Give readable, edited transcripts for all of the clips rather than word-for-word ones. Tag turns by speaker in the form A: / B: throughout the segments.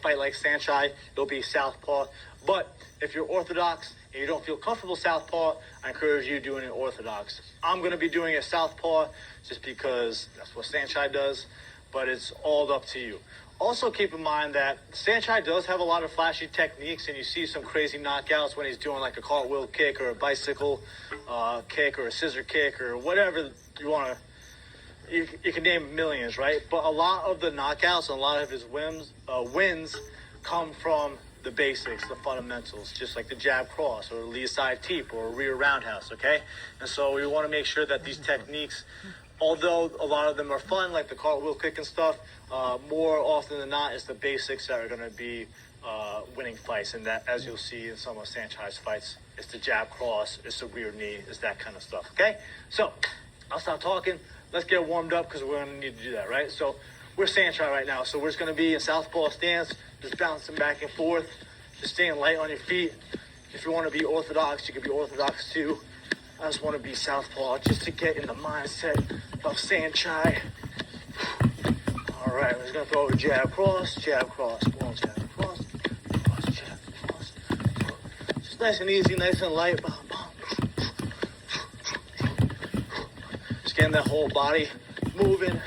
A: fight like Saenchai, it'll be southpaw. But if you're orthodox and you don't feel comfortable southpaw, I encourage you doing it orthodox. I'm going to be doing it southpaw just because that's what Saenchai does, but it's all up to you. Also keep in mind that Saenchai does have a lot of flashy techniques, and you see some crazy knockouts when he's doing like a cartwheel kick or a bicycle kick or a scissor kick or whatever you want to. You can name millions, right? But a lot of the knockouts and a lot of his wins come from the basics, the fundamentals, just like the jab cross or lead side teep or a rear roundhouse, okay? And so we want to make sure that these techniques, although a lot of them are fun, like the cartwheel kick and stuff, more often than not, it's the basics that are going to be winning fights. And that, as you'll see in some of Saenchai's fights, it's the jab cross, it's the rear knee, it's that kind of stuff, okay? So I'll stop talking. Let's get warmed up because we're going to need to do that, right? So we're Saenchai right now. So we're just going to be in southpaw stance, just bouncing back and forth, just staying light on your feet. If you want to be orthodox, you can be orthodox too. I just want to be southpaw just to get in the mindset of Saenchai. All right, we're just going to throw a jab, cross, ball, jab, cross, jab, cross. Just nice and easy, nice and light. Just getting that whole body moving.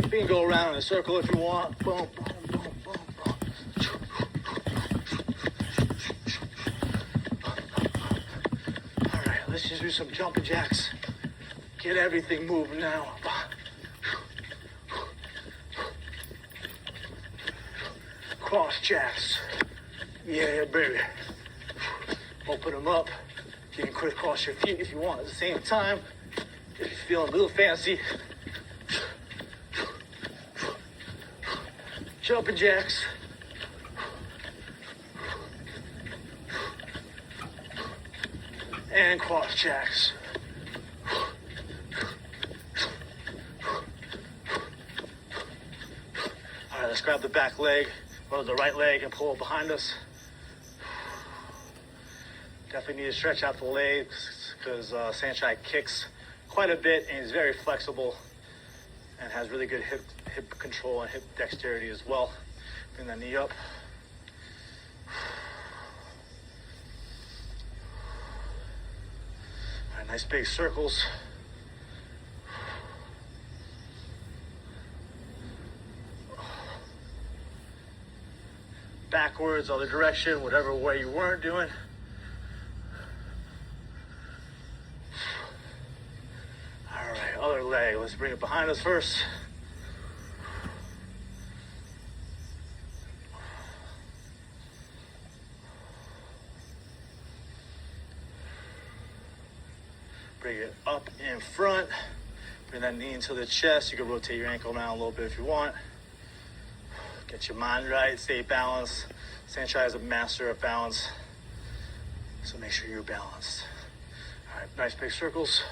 A: You can go around in a circle if you want. Boom, boom, boom, boom, boom. All right, let's just do some jumping jacks. Get everything moving now. Cross jacks. Yeah, baby. Open them up. You can crisscross your feet if you want at the same time. If you're feeling a little fancy. Jumping jacks. And cross jacks. All right, let's grab the back leg or the right leg and pull it behind us. Definitely need to stretch out the legs because Saenchai kicks quite a bit and he's very flexible and has really good hip control and hip dexterity as well. Bring that knee up. All right, nice big circles. Backwards, other direction, whatever way you weren't doing. All right, other leg. Let's bring it behind us first. Bring it up in front. Bring that knee into the chest. You can rotate your ankle around a little bit if you want. Get your mind right, stay balanced. Saenchai is a master of balance, so make sure you're balanced. All right, nice big circles.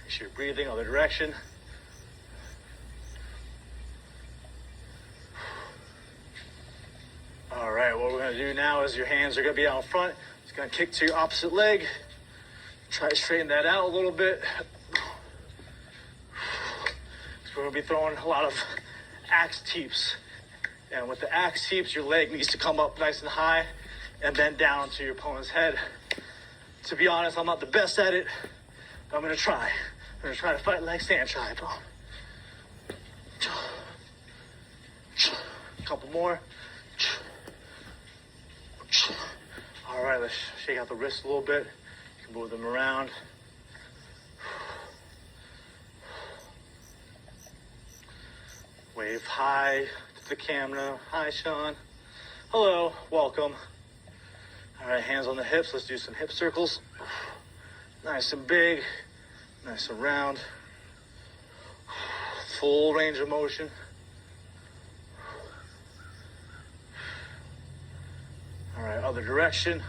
A: Make sure you're breathing, other direction. All right, what we're gonna do now is your hands are gonna be out in front. Just gonna kick to your opposite leg. Try to straighten that out a little bit. So we're gonna be throwing a lot of axe teeps. And with the axe teeps, your leg needs to come up nice and high and bend down to your opponent's head. To be honest, I'm not the best at it, but I'm gonna try. I'm gonna try to fight like Saenchai. A couple more. All right, let's shake out the wrists a little bit. You can move them around. Wave hi to the camera. Hi, Sean. Hello, welcome. All right, hands on the hips. Let's do some hip circles. Nice and big, nice and round. Full range of motion. All right, other direction.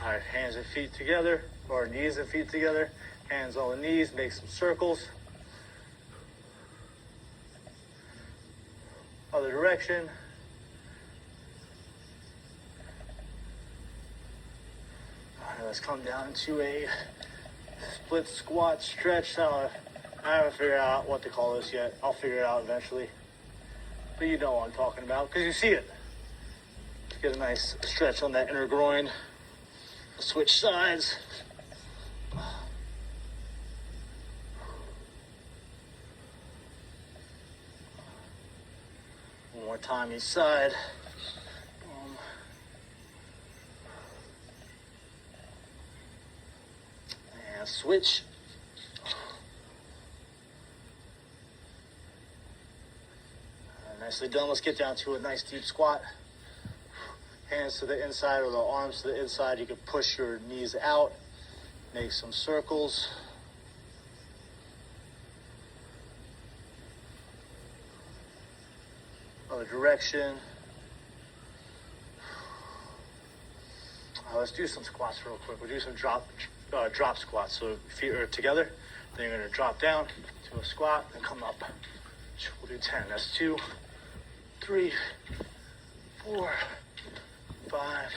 A: All right, hands and feet together, or knees and feet together. Hands on the knees, make some circles. Other direction. All right, let's come down to a split squat stretch. I haven't figured out what to call this yet. I'll figure it out eventually. But you know what I'm talking about because you see it. Get a nice stretch on that inner groin. Switch sides. One more time each side. Boom. And switch. Nicely done. Let's get down to a nice deep squat. Hands to the inside or the arms to the inside. You can push your knees out. Make some circles. Other direction. Let's do some squats real quick. We'll do some drop squats. So feet are together. Then you're going to drop down to a squat and come up. We'll do 10. That's 2, 3, 4, 5,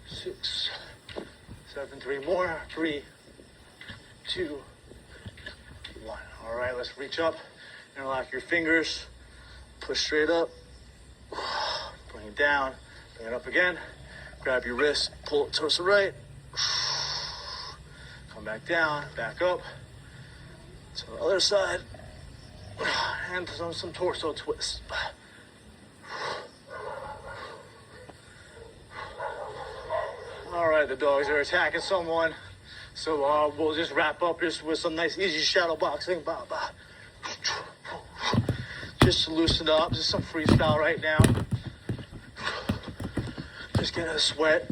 A: 6, 7, 3 more. 3, 2, 1. All right, let's reach up. Interlock your fingers. Push straight up. Bring it down. Bring it up again. Grab your wrist. Pull it towards the right. Come back down. Back up. To the other side. And some torso twists. All right, the dogs are attacking someone. So we'll just wrap up just with some nice easy shadow boxing. Just to loosen up, just some freestyle right now. Just getting a sweat.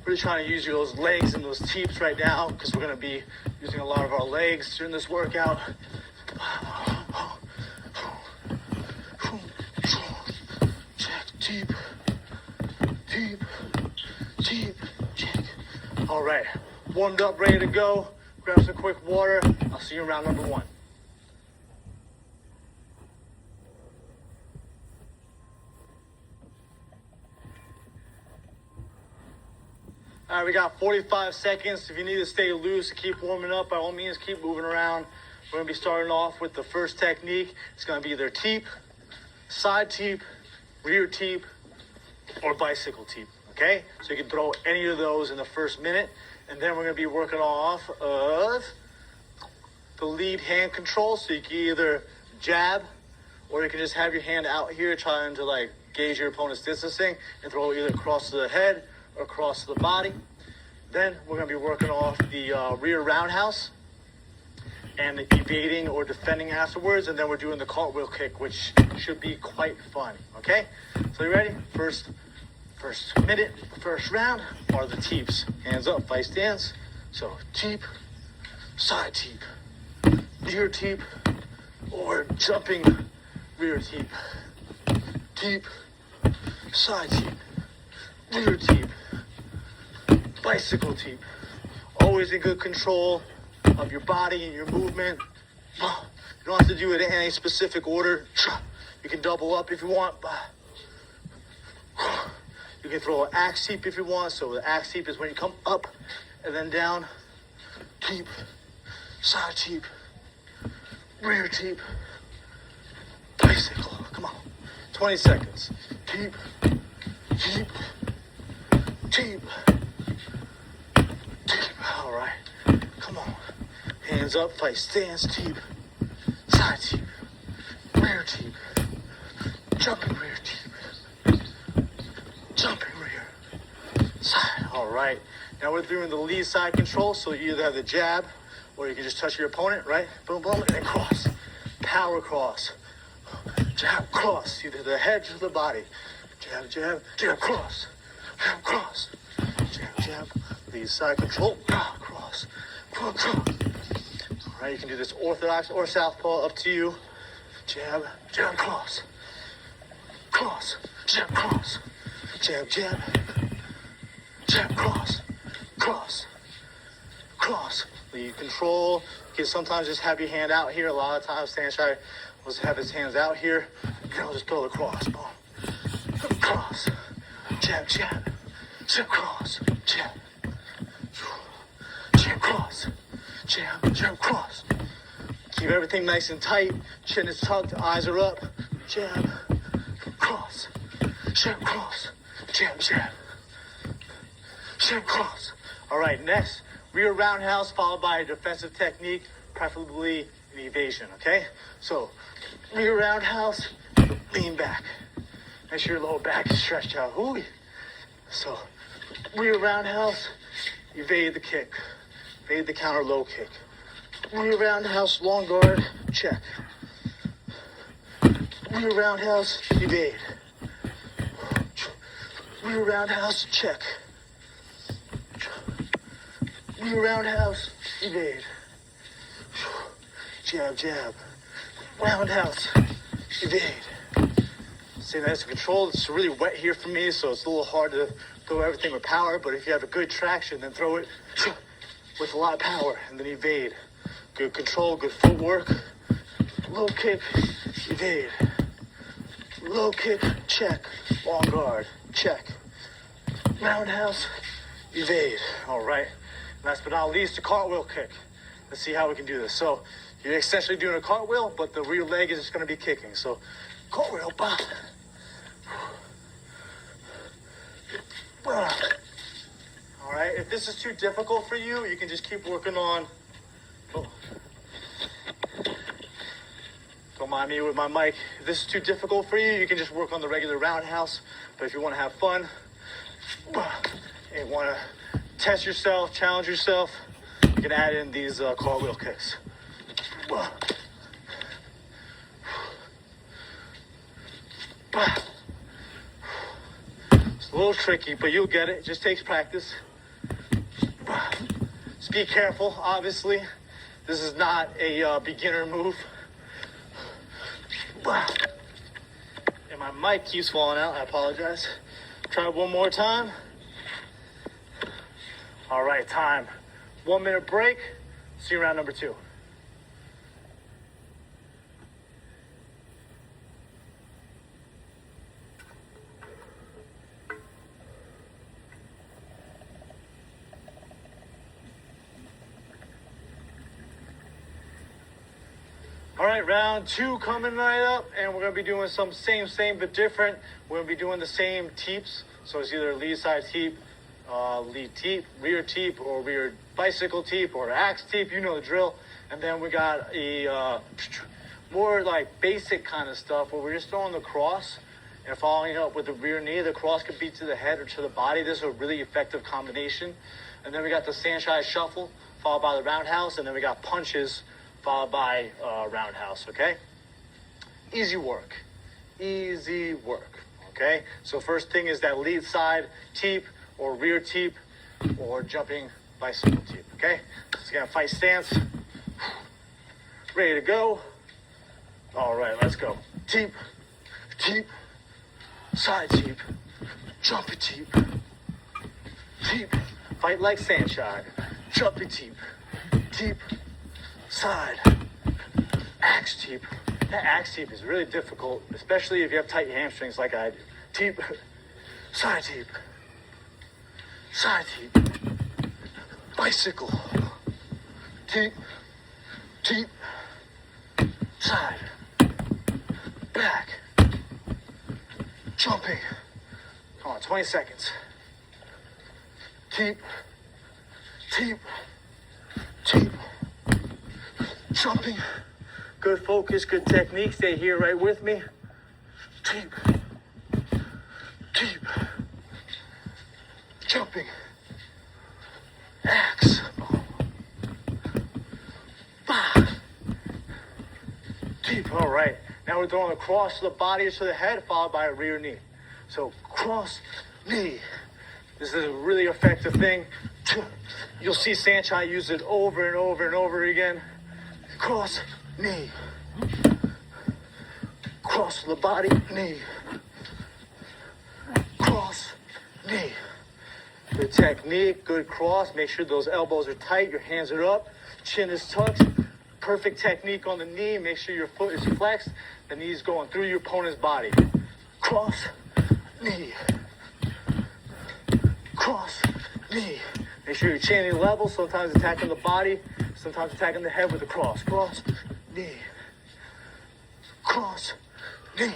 A: Really trying to use those legs and those teeps right now because we're going to be using a lot of our legs during this workout. Check, teep, teep, teep, check. All right, warmed up, ready to go. Grab some quick water. I'll see you in round number 1. All right, we got 45 seconds. If you need to stay loose, keep warming up. By all means, keep moving around. We're going to be starting off with the first technique. It's going to be either teep, side teep, rear teep, or bicycle teep, okay? So you can throw any of those in the first minute. And then we're going to be working off of the lead hand control. So you can either jab, or you can just have your hand out here trying to like gauge your opponent's distancing and throw it either across the head or across the body. Then we're going to be working off the rear roundhouse and evading or defending afterwards. And then we're doing the cartwheel kick, which should be quite fun. Okay? So you ready? First minute, first round are the teeps. Hands up, fight stance. So teep, side teep, rear teep, or jumping rear teep. Teep, side teep, rear teep, bicycle teep. Always in good control of your body and your movement. You don't have to do it in any specific order. You can double up if you want. You can throw an axe teep if you want. So the axe teep is when you come up and then down. Teep, side teep, rear teep, bicycle. Come on. 20 seconds. Teep, teep, teep, teep. All right. Come on. Hands up, fight stance, teep, side teep, rear teep, jumping rear teep, jumping rear, side. All right. Now we're doing the lead side control. So you either have the jab or you can just touch your opponent, right? Boom, boom, and then cross. Power cross. Jab, cross. Either the head or the body. Jab, jab, jab, cross. Jab, cross. Jab, jab. Lead side control. Cross. Cross, cross. All right, you can do this orthodox or southpaw, up to you. Jab, jab, cross. Cross. Jab, cross. Jab, jab. Jab, cross. Cross. Cross. Lead control. You can sometimes just have your hand out here. A lot of times, Saenchai will have his hands out here. And I'll just throw the cross. Boom. Cross. Jab, jab. Jab, cross. Jab. cross, jab, jab, cross. Keep everything nice and tight. Chin is tucked, eyes are up. Jab, cross, jab, cross, jab, jab, jab, cross. All right, next, rear roundhouse followed by a defensive technique, preferably an evasion, okay? So, rear roundhouse, lean back. Make sure your lower back is stretched out. Ooh. So, rear roundhouse, evade the kick. Evade the counter low kick. Rear roundhouse, long guard, check. Rear roundhouse, evade. Rear roundhouse, check. Rear roundhouse, evade. Jab, jab. Roundhouse, evade. See, nice and controlled. It's really wet here for me, so it's a little hard to throw everything with power, but if you have a good traction, then throw it with a lot of power, and then evade. Good control, good footwork. Low kick, evade. Low kick, check. Long guard, check. Roundhouse, evade. All right. Last but not least, a cartwheel kick. Let's see how we can do this. So you're essentially doing a cartwheel, but the rear leg is just going to be kicking. So cartwheel, bah. All right. If this is too difficult for you, you can just keep working on. Oh. Don't mind me with my mic. If this is too difficult for you, you can just work on the regular roundhouse. But if you want to have fun and want to test yourself, challenge yourself, you can add in these cartwheel kicks. It's a little tricky, but you'll get it. It just takes practice. Just be careful, obviously. This is not a beginner move. And my mic keeps falling out. I apologize. Try it one more time. All right, time. 1 minute break. See you round number 2. All right, round 2 coming right up, and we're gonna be doing some same but different. We're gonna be doing the same teeps, so it's either lead side teep, lead teep, rear teep, or rear bicycle teep, or axe teep. You know the drill. And then we got a more like basic kind of stuff where we're just throwing the cross and following up with the rear knee. The cross could be to the head or to the body. This is a really effective combination. And then we got the Saenchai shuffle followed by the roundhouse, and then we got punches followed by roundhouse, okay? Easy work, okay? So first thing is that lead side teep or rear teep or jumping bicycle teep, okay? Just gonna fight stance. Ready to go. All right, let's go. Teep, teep, side teep, jumping teep, teep. Fight like Saenchai. Jumping teep, teep, side, axe teep. That axe teep is really difficult, especially if you have tight hamstrings like I do. Teep, side teep, bicycle, teep, teep, side, back, jumping. Come on, 20 seconds. Teep, teep, teep. Jumping, good focus, good technique. Stay here right with me. Teep, teep, jumping, axe, bah, teep. All right, now we're throwing a cross to the body or to the head, followed by a rear knee. So cross, knee. This is a really effective thing. You'll see Saenchai use it over and over and over again. Cross, knee. Cross the body, knee. Cross, knee. Good technique, good cross. Make sure those elbows are tight, your hands are up, chin is tucked. Perfect technique on the knee. Make sure your foot is flexed, the knee is going through your opponent's body. Cross, knee. Cross, knee. Make sure you're chaining level, sometimes attacking the body, sometimes attacking the head with a cross. Cross, knee, cross, knee,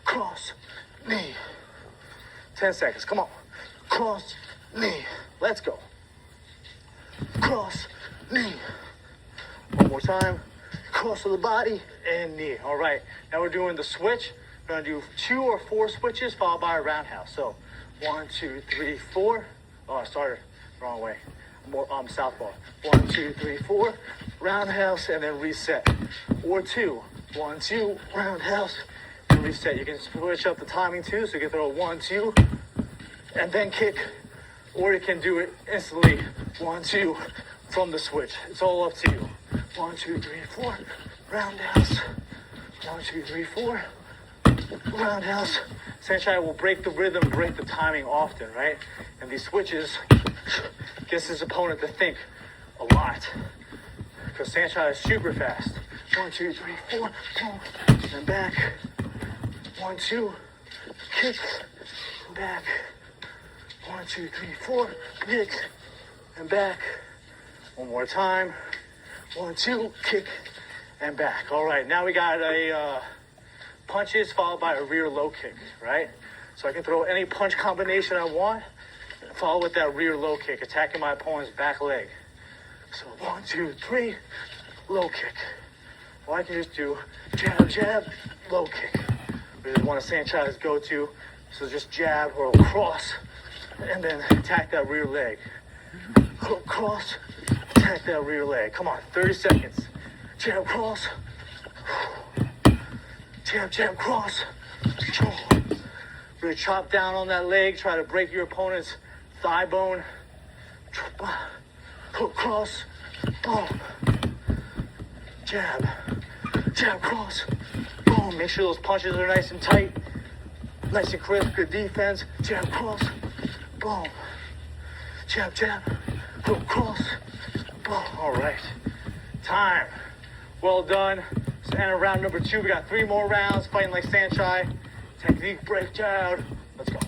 A: cross, knee. 10 seconds, come on. Cross, knee, let's go. Cross, knee. One more time. Cross of the body and knee. All right, now we're doing the switch. We're gonna do 2 or 4 switches followed by a roundhouse. So 1, 2, 3, 4. Oh, I started the wrong way. Southpaw. 1, 2, 3, 4. Roundhouse and then reset. Or 2. 1, 2. Roundhouse and reset. You can switch up the timing too, so you can throw 1, 2, and then kick. Or you can do it instantly. 1, 2 from the switch. It's all up to you. 1, 2, 3, 4. Roundhouse. 1, 2, 3, 4. Roundhouse. Saenchai will break the rhythm, break the timing often, right? And these switches gets his opponent to think a lot. Because Saenchai is super fast. 1, 2, 3, 4. Boom. And back. 1, 2. Kick. And back. 1, 2, 3, 4. Kick. And back. One more time. 1, 2. Kick. And back. All right, now we got a punches followed by a rear low kick, right? So I can throw any punch combination I want, follow with that rear low kick, attacking my opponent's back leg. So 1, 2, 3, low kick. Or I can just do jab, jab, low kick. Which is one of Saenchai's go-to. So just jab or cross, and then attack that rear leg. Cross, attack that rear leg. Come on, 30 seconds. Jab, cross. Jab, jab, cross. Really chop down on that leg. Try to break your opponent's thigh bone. Cross. Boom. Jab. Jab, cross. Boom. Make sure those punches are nice and tight. Nice and crisp. Good defense. Jab, cross. Boom. Jab, jab. Cross. Boom. All right. Time. Well done. So enter round number 2. We got 3 more rounds fighting like Saenchai. Technique breakdown. Let's go.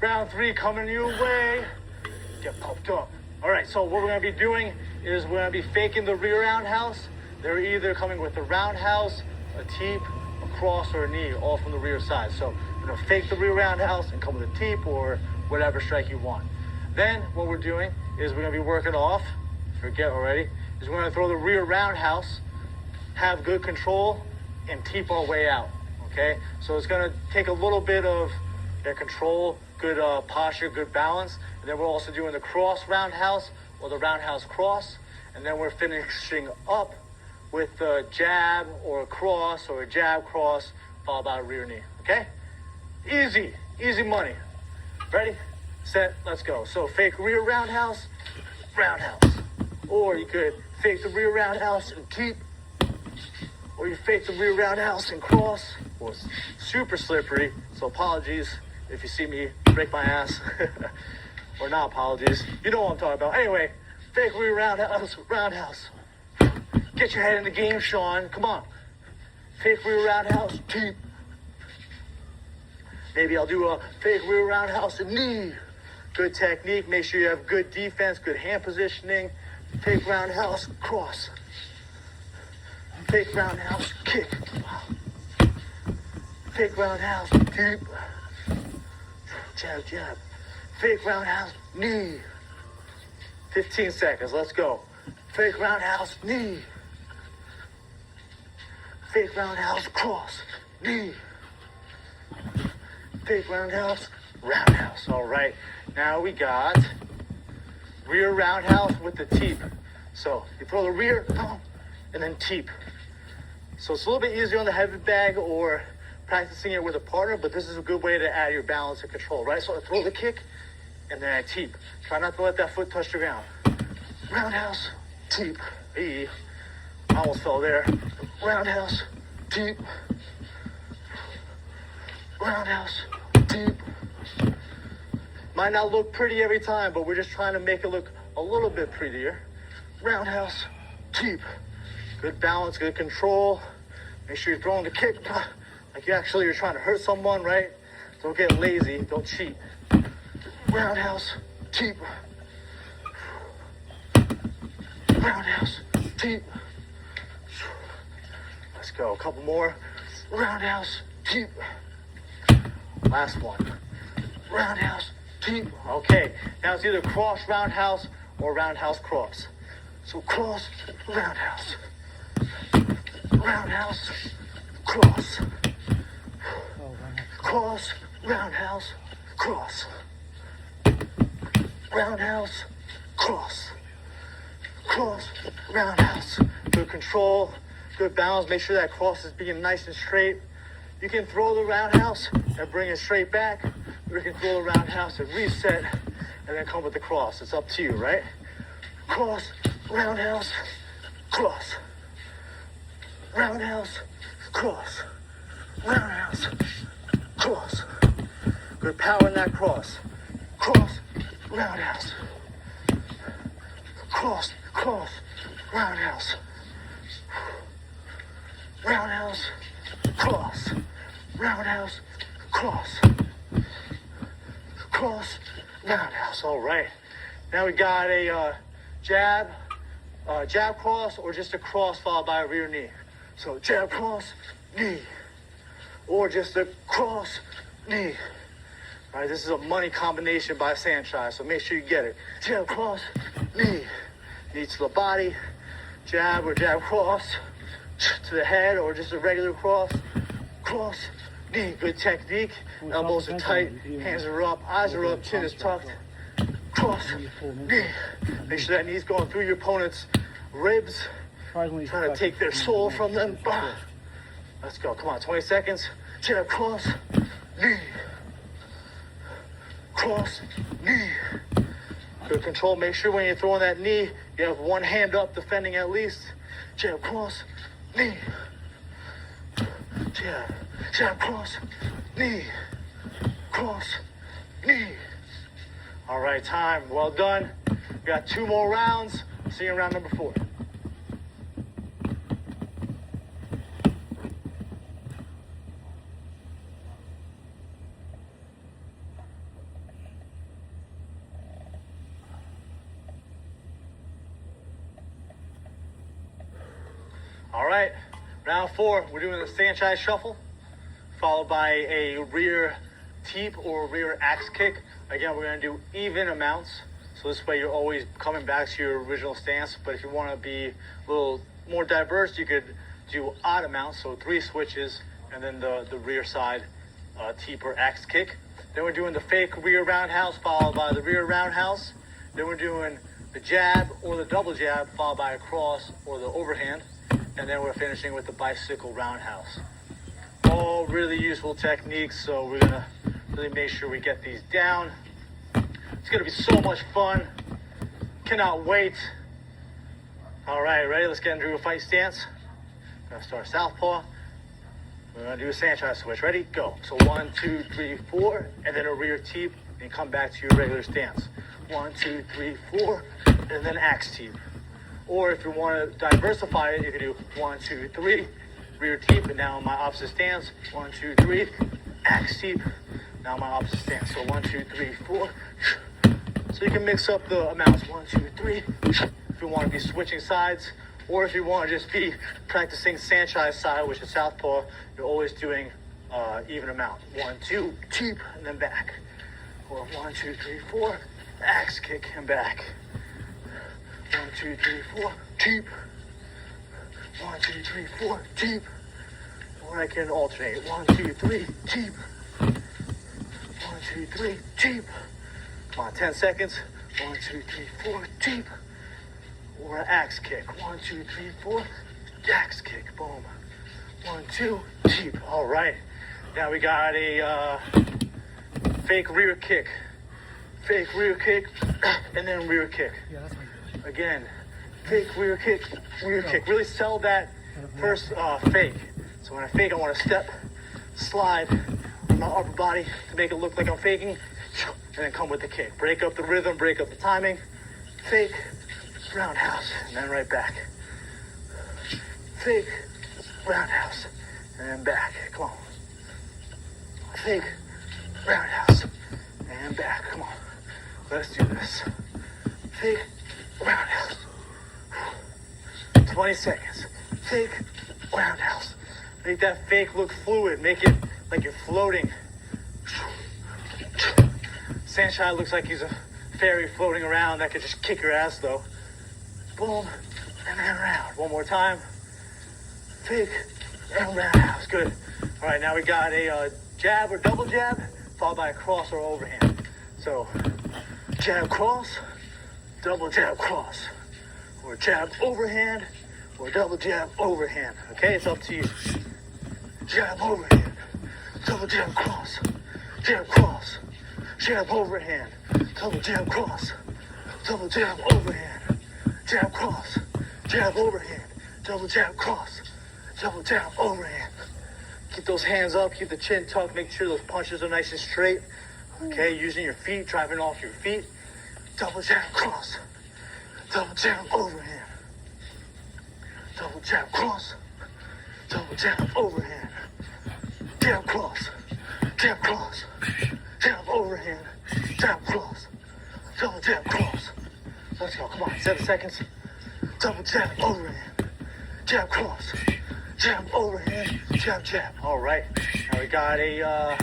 A: Round 3 coming your way. Get pumped up. All right, so what we're going to be doing is we're going to be faking the rear roundhouse. They're either coming with a roundhouse, a teep, a cross, or a knee, all from the rear side. So we're going to fake the rear roundhouse and come with a teep or whatever strike you want. Then what we're doing is we're going to be working off, forget already, is we're going to throw the rear roundhouse, have good control, and teep our way out, okay? So it's going to take a little bit of control, good posture, good balance. And then we're also doing the cross roundhouse or the roundhouse cross. And then we're finishing up with the jab or a cross or a jab cross followed by a rear knee, okay? Easy, easy money. Ready, set, let's go. So fake rear roundhouse, roundhouse. Or you could fake the rear roundhouse and teep. Or you fake the rear roundhouse and cross. Well, it's super slippery, so apologies if you see me break my ass. Or not apologies. You know what I'm talking about. Anyway, fake rear roundhouse, roundhouse. Get your head in the game, Sean. Come on. Fake rear roundhouse, teep. Maybe I'll do a fake rear roundhouse and knee. Good technique. Make sure you have good defense, good hand positioning. Fake roundhouse, cross. Fake roundhouse, kick. Fake roundhouse, teep. Jab, jab. Fake roundhouse, knee. 15 seconds, let's go. Fake roundhouse, knee. Fake roundhouse, cross, knee. Fake roundhouse, roundhouse. All right, now we got rear roundhouse with the teep. So you throw the rear, and then teep. So it's a little bit easier on the heavy bag or practicing it with a partner, but this is a good way to add your balance and control, right? So I throw the kick, and then I teep. Try not to let that foot touch the ground. Roundhouse, teep. I almost fell there. Roundhouse, teep. Roundhouse, teep. Might not look pretty every time, but we're just trying to make it look a little bit prettier. Roundhouse, teep. Good balance, good control. Make sure you're throwing the kick like you're trying to hurt someone, right? Don't get lazy, don't cheat. Roundhouse, teep. Roundhouse, teep. Let's go, a couple more. Roundhouse, teep. Last one. Roundhouse, teep. Okay, now it's either cross roundhouse or roundhouse cross. So cross, roundhouse. Roundhouse, cross. Cross, roundhouse, cross. Roundhouse, cross. Cross, roundhouse. Good control, good balance. Make sure that cross is being nice and straight. You can throw the roundhouse and bring it straight back, or you can throw the roundhouse and reset and then come with the cross. It's up to you, right? Cross, roundhouse, cross. Roundhouse, cross. Roundhouse, cross. Good power in that cross. Cross, roundhouse. Cross, cross, roundhouse. Roundhouse, cross. Roundhouse, cross. Cross, roundhouse. All right. Now we got a jab cross, or just a cross followed by a rear knee. So jab cross, knee. Or just a cross, knee. All right, this is a money combination by Saenchai, so make sure you get it. Jab cross, knee. Knee to the body. Jab or jab cross to the head, or just a regular cross. Cross, knee. Good technique. Elbows are tight, hands are up, eyes are up, chin is tucked. Cross, knee. Make sure that knee's going through your opponent's ribs. Trying to take their soul from them. Let's go. Come on, 20 seconds. Jab cross, knee. Cross, knee. Good control. Make sure when you're throwing that knee, you have one hand up defending at least. Jab cross, knee. Jab cross, knee. Cross, knee. All right, time. Well done. We got 2 more rounds. See you in round number 4. All right, round 4, we're doing the Saenchai shuffle, followed by a rear teep or rear axe kick. Again, we're gonna do even amounts, so this way you're always coming back to your original stance. But if you wanna be a little more diverse, you could do odd amounts, so 3 switches, and then the rear side teep or axe kick. Then we're doing the fake rear roundhouse, followed by the rear roundhouse. Then we're doing the jab or the double jab, followed by a cross or the overhand. And then we're finishing with the bicycle roundhouse. All really useful techniques, so we're gonna really make sure we get these down. It's gonna be so much fun. Cannot wait. All right, ready? Let's get into a fight stance. We're gonna start southpaw. We're gonna do a Saenchai switch. Ready? Go. So 1, 2, 3, 4, and then a rear teep, and come back to your regular stance. 1, 2, 3, 4, and then axe teep. Or if you want to diversify it, you can do 1, 2, 3, rear teep, and now my opposite stance. 1, 2, 3, axe teep, now my opposite stance. So 1, 2, 3, 4. So you can mix up the amounts. 1, 2, 3. If you want to be switching sides, or if you want to just be practicing Saenchai side, which is southpaw, you're always doing even amount. 1, 2, teep, and then back. Or 1, 2, 3, 4, axe kick and back. 1, 2, 3, 4, teep. 1, 2, 3, 4, teep. Or I can alternate. 1, 2, 3, teep. 1, 2, 3, teep. Come on, 10 seconds. 1, 2, 3, 4, teep. Or an axe kick. 1, 2, 3, 4, axe kick. Boom. 1, 2, teep. All right. Now we got a fake rear kick. Fake rear kick, and then rear kick.
B: Yeah, that's my
A: Again, fake rear kick, rear kick. Really sell that first fake. So when I fake, I want to step, slide on my upper body to make it look like I'm faking. and then come with the kick. Break up the rhythm, break up the timing. Fake, roundhouse, and then right back. Fake, roundhouse, and then back. Come on. Fake, roundhouse, and back. Come on. Let's do this. Fake, roundhouse. 20 seconds. Fake, roundhouse. Make that fake look fluid. Make it like you're floating. Saenchai looks like he's a fairy floating around that could just kick your ass though. Boom, and then round. One more time. Fake, and roundhouse. Good. All right, now we got a jab or double jab, followed by a cross or overhand. So, jab cross, double jab cross, or jab overhand, or double jab overhand. Okay, it's up to you. Jab overhand, double jab cross, jab cross, jab overhand, double jab cross, double jab overhand, jab cross, jab overhand, double jab cross, double jab overhand. Keep those hands up, keep the chin tucked, make sure those punches are nice and straight. Okay, using your feet, driving off your feet. Double jab cross, double jab overhand, double jab cross, double jab overhand, jab cross, jab cross, jab overhand, jab cross, double jab cross. Let's go, come on, 7 seconds. Double jab overhand, jab cross, jab overhand, jab jab. All right, now we got a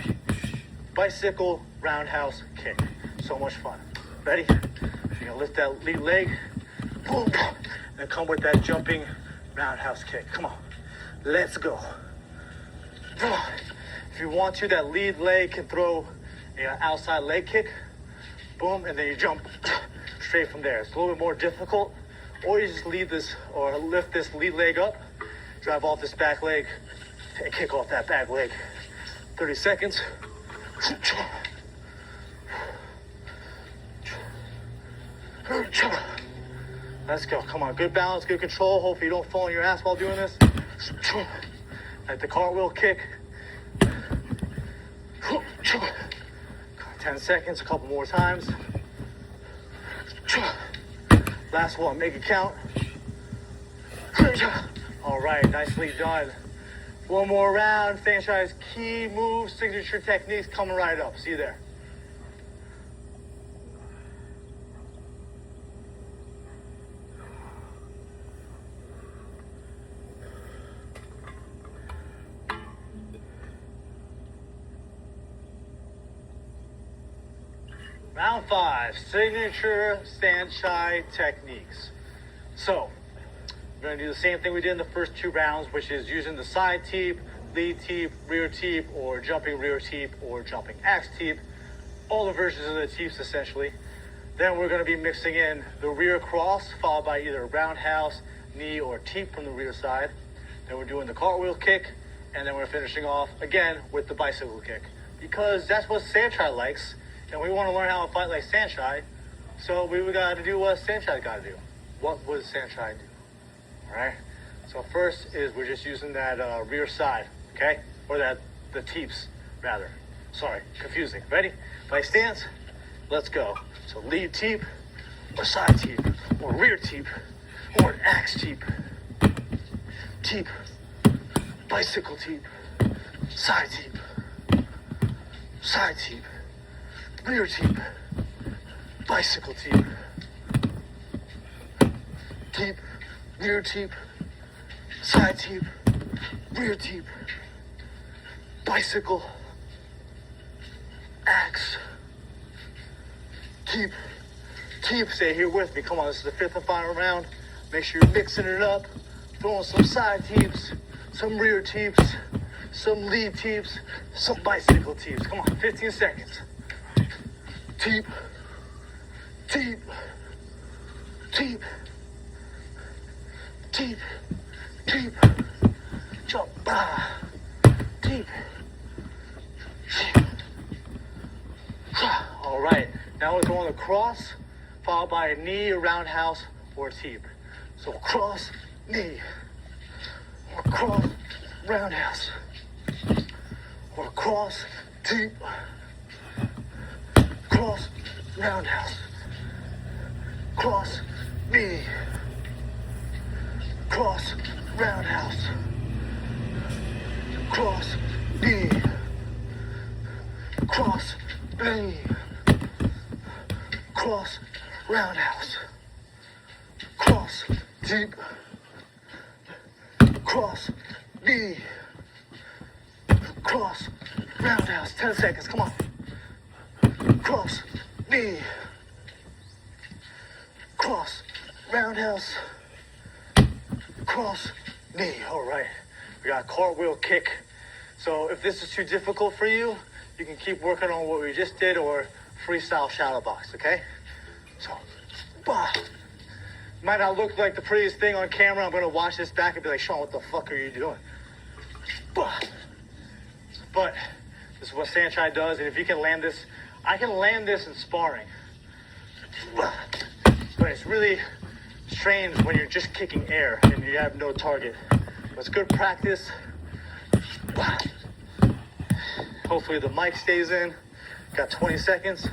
A: bicycle roundhouse kick. So much fun. Ready? You're gonna lift that lead leg, boom, and come with that jumping roundhouse kick. Come on, let's go. If you want to, that lead leg can throw an outside leg kick, boom, and then you jump straight from there. It's a little bit more difficult, or you just lead this or lift this lead leg up, drive off this back leg, and kick off that back leg. 30 seconds. Let's go. Come on. Good balance, good control. Hopefully you don't fall on your ass while doing this. Like the cartwheel kick. 10 seconds, a couple more times. Last one, make it count. All right, nicely done. One more round. Saenchai's key moves, signature techniques coming right up. See you there. Round 5, signature Saenchai techniques. So, we're going to do the same thing we did in the first 2 rounds, which is using the side teep, lead teep, rear teep, or jumping rear teep, or jumping axe teep. All the versions of the teeps, essentially. Then we're going to be mixing in the rear cross, followed by either a roundhouse, knee, or teep from the rear side. Then we're doing the cartwheel kick, and then we're finishing off, again, with the bicycle kick. Because that's what Saenchai likes, and we want to learn how to fight like Saenchai, so we got to do what Saenchai got to do. What would Saenchai do? Alright, so first is we're just using that rear side, okay? Or the teeps, rather. Sorry, confusing. Ready? Nice stance, let's go. So lead teep, or side teep, or rear teep, or an axe teep. Teep, bicycle teep, side teep, side teep, rear teep, bicycle teep, teep, rear teep, side teep, rear teep, bicycle, axe, teep, teep. Stay here with me. Come on, this is the 5th and final round. Make sure you're mixing it up, throwing some side teeps, some rear teeps, some lead teeps, some bicycle teeps. Come on, 15 seconds. Teep, teep, teep, teep, teep, jump, teep, teep. All right, now we're going to cross, followed by a knee, a roundhouse, or a teep. So cross, knee, or cross, roundhouse, or cross, teep, cross, roundhouse, cross, knee, cross, roundhouse, cross, knee, cross, knee, cross, roundhouse, cross, deep, cross, knee, cross, roundhouse, 10 seconds, come on, cross, knee, cross, roundhouse, cross, knee. All right, we got a cartwheel kick. So if this is too difficult for you, you can keep working on what we just did or freestyle shadow box, okay? So, might not look like the prettiest thing on camera. I'm gonna watch this back and be like, Sean, what the fuck are you doing? But this is what Saenchai does, and if you can land this, I can land this in sparring. But it's really strange when you're just kicking air and you have no target. But it's good practice. Hopefully the mic stays in. Got 20 seconds.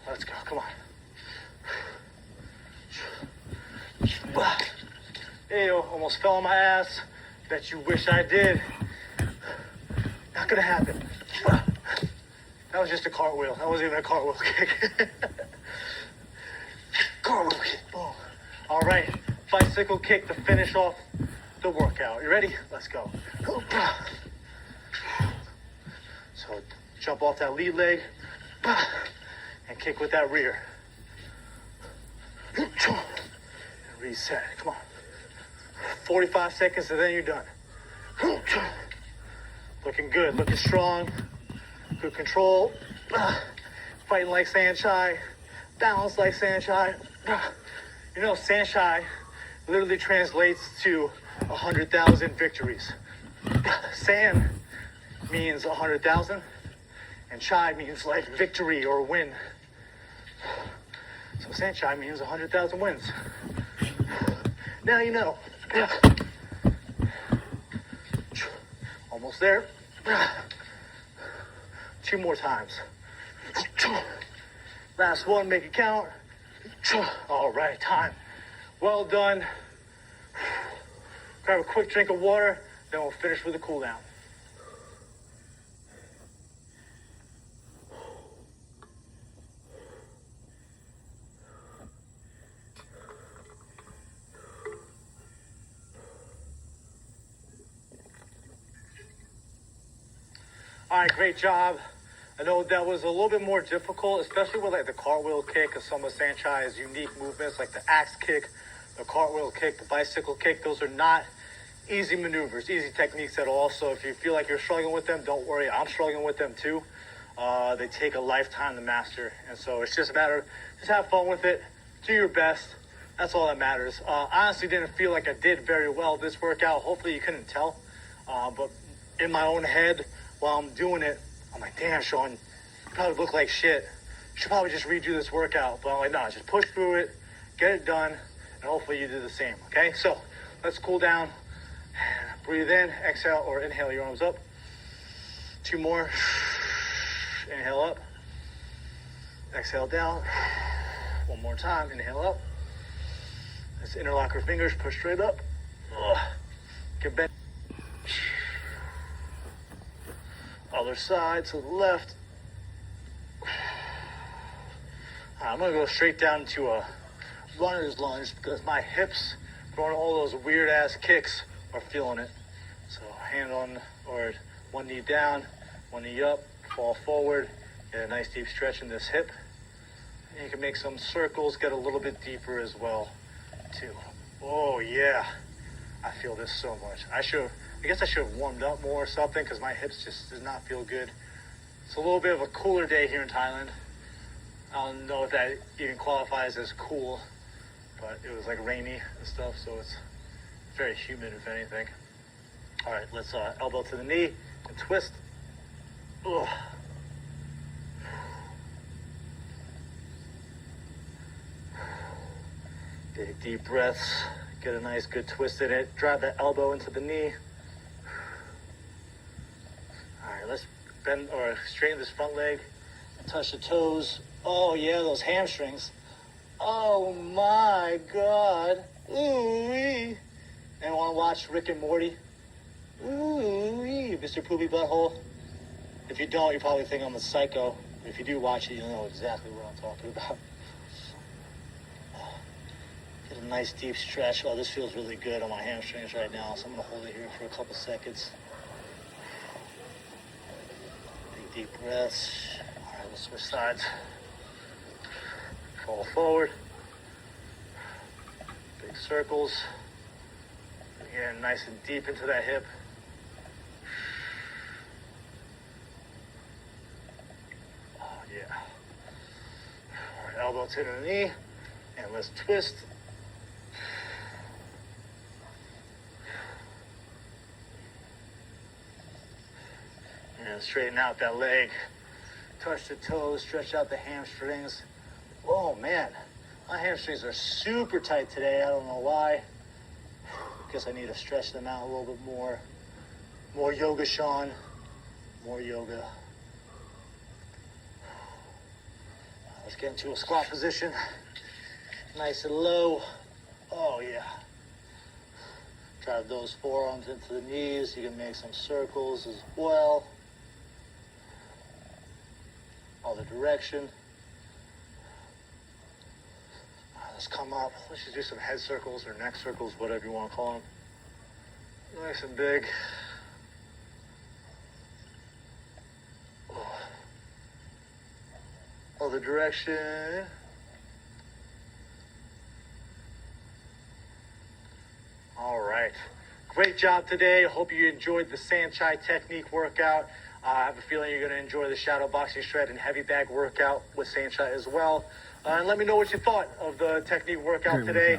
A: Let's go, come on. Ew, almost fell on my ass. Bet you wish I did. Not gonna happen. That was just a cartwheel. That wasn't even a cartwheel kick. Cartwheel kick, boom. All right, bicycle kick to finish off the workout. You ready? Let's go. So jump off that lead leg and kick with that rear. And reset, come on. 45 seconds and then you're done. Looking good, looking strong. Good control. Fighting like Saenchai. Balance like Saenchai. You know, Saenchai literally translates to 100,000 victories. San means 100,000 and Chai means like victory or win. So Saenchai means 100,000 wins. Now you know. Almost there. 2 more times. Last one, make it count. All right, time. Well done. Grab a quick drink of water, then we'll finish with a cool down. All right, great job. I know that was a little bit more difficult, especially with like the cartwheel kick and some of Saenchai's unique movements, like the axe kick, the cartwheel kick, the bicycle kick. Those are not easy maneuvers, easy techniques at all. So if you feel like you're struggling with them, don't worry. I'm struggling with them too. They take a lifetime to master. And so it's just a matter of just have fun with it. Do your best. That's all that matters. I honestly didn't feel like I did very well this workout. Hopefully you couldn't tell. But in my own head, while I'm doing it, I'm like, damn, Sean, you probably look like shit. You should probably just redo this workout. But I'm like, no, just push through it, get it done, and hopefully you do the same, okay? So let's cool down. Breathe in, exhale, or inhale your arms up. 2 more. Inhale up. Exhale down. 1 more time, inhale up. Let's interlock our fingers, push straight up. Get bent. Other side to the left. I'm gonna go straight down to a runner's lunge because my hips, throwing all those weird ass kicks, are feeling it. So hand on, or 1 knee down, 1 knee up, fall forward, get a nice deep stretch in this hip. And you can make some circles, get a little bit deeper as well, too. Oh yeah, I feel this so much. I guess I should have warmed up more or something because my hips just does not feel good. It's a little bit of a cooler day here in Thailand. I don't know if that even qualifies as cool, but it was like rainy and stuff, so it's very humid if anything. All right, let's elbow to the knee and twist. Ugh. Take deep breaths, get a nice good twist in it, drive that elbow into the knee. All right, let's bend or straighten this front leg Touch the toes. Oh yeah, those hamstrings. Oh my God. Ooh-wee. Anyone want to watch Rick and Morty? Ooh-wee, Mr. Poopy Butthole. If you don't, you probably think I'm a psycho. If you do watch it, you'll know exactly what I'm talking about. Get a nice deep stretch. Oh, this feels really good on my hamstrings right now, so I'm going to hold it here for a couple seconds. Big deep breaths. All right, let's switch sides. Fall forward. Big circles. Again, nice and deep into that hip. Oh, yeah. All right, elbow to the knee. And let's twist. And straighten out that leg. Touch the toes, stretch out the hamstrings. Oh man, my hamstrings are super tight today. I don't know why. Guess I need to stretch them out a little bit more. More yoga, Sean. More yoga. Let's get into a squat position. Nice and low. Oh yeah. Drive those forearms into the knees. You can make some circles as well. Other direction. Let's come up. Let's just do some head circles or neck circles, whatever you want to call them. Nice and big. Other direction. All right. Great job today. Hope you enjoyed the Saenchai technique workout. I have a feeling you're going to enjoy the shadow boxing shred and heavy bag workout with Saenchai as well. And let me know what you thought of the technique workout today.